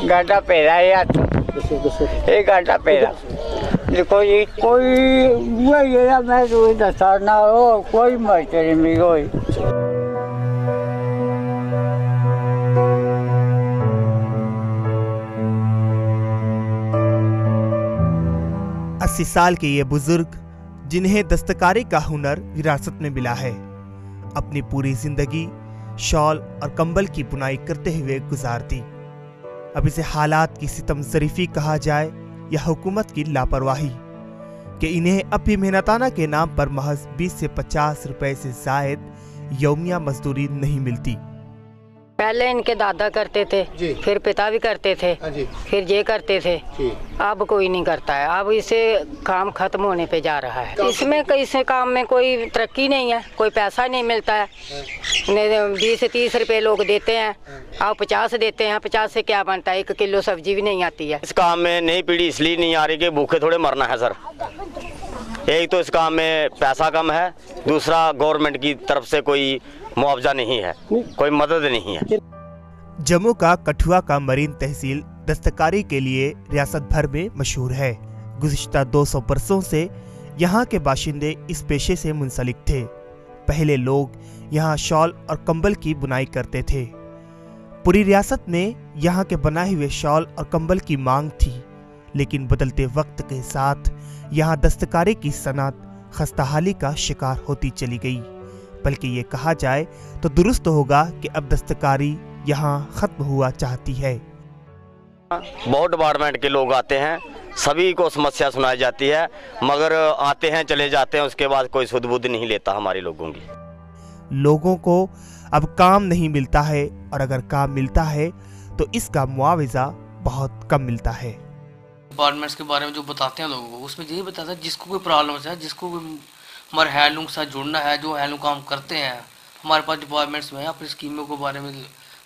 गाढ़ा पेड़ा है यार, ये गाढ़ा पेड़ा देखो ये कोई ये मैं तो दसा ना हो कोई मचरी में कोई। 80 साल के ये बुजुर्ग, जिन्हें दस्तकारी का हुनर विरासत में मिला है, अपनी पूरी जिंदगी शॉल और कंबल की बुनाई करते हुए गुजार दी। अब इसे हालात की सितमज़रीफी कहा जाए या हुकूमत की लापरवाही कि इन्हें अब भी मेहनताना के नाम पर महज 20 से 50 रुपए से जायद यौमिया मजदूरी नहीं मिलती। पहले इनके दादा करते थे, फिर पिता भी करते थे, फिर ये करते थे, अब कोई नहीं करता है। अब इसे काम खत्म होने पे जा रहा है। इसमें कैसे काम में कोई तरक्की नहीं है, कोई पैसा नहीं मिलता है। 20 से 30 रुपए लोग देते हैं, अब 50 देते हैं। 50 से क्या बनता है, 1 किलो सब्जी भी नहीं आती है। इस काम में नई पीढ़ी इसलिए नहीं आ रही कि भूखे थोड़े मरना है सर। एक तो इस काम में पैसा कम है, दूसरा गवर्नमेंट की तरफ से कोई मुआवजा नहीं है, कोई मदद नहीं है। जम्मू का कठुआ का मरीन तहसील दस्तकारी के लिए रियासत भर में मशहूर है। गुज़िश्ता 200 बरसों से यहाँ के बाशिंदे इस पेशे से मुंसलिक थे। पहले लोग यहाँ शॉल और कंबल की बुनाई करते थे। पूरी रियासत में यहाँ के बनाए हुए शॉल और कंबल की मांग थी, लेकिन बदलते वक्त के साथ यहाँ दस्तकारी की सनत खस्ताहाली का शिकार होती चली गई। बल्कि ये कहा जाए तो दुरुस्त होगा कि अब दस्तकारी यहाँ खत्म हुआ चाहती है। बहुत डिपार्टमेंट के लोग आते हैं, सभी को समस्या सुनाई जाती है, मगर आते हैं चले जाते हैं, उसके बाद कोई सुध बुध नहीं लेता हमारे लोगों की। लोगों को अब काम नहीं मिलता है, और अगर काम मिलता है तो इसका मुआवजा बहुत कम मिलता है। डिपार्टमेंट्स के बारे में जो बताते हैं लोगों को, उसमें यही बताता है जिसको कोई प्रॉब्लम है, जिसको हमारे हैंडलूम के साथ जुड़ना है, जो हैंडलूम काम करते हैं हमारे पास डिपार्टमेंट्स में, अपनी स्कीमों के बारे में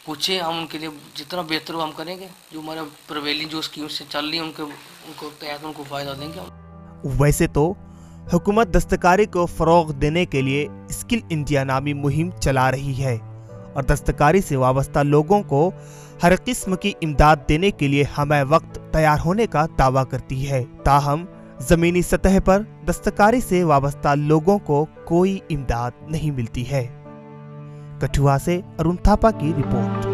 पूछे, हम उनके लिए जितना बेहतर हो हम करेंगे। जो हमारे प्रिवेलिंग जो स्कीम से चल रही है उनको तहत उनको फ़ायदा देंगे हम। वैसे तो हुकूमत दस्तकारी को फ़रोग़ देने के लिए स्किल इंडिया नामी मुहिम चला रही है और दस्तकारी से वाबस्ता लोगों को हर किस्म की इमदाद देने के लिए हमें वक्त तैयार होने का दावा करती है। ताहम ज़मीनी सतह पर दस्तकारी से वाबस्ता लोगों को कोई इमदाद नहीं मिलती है। कठुआ से अरुण थापा की रिपोर्ट।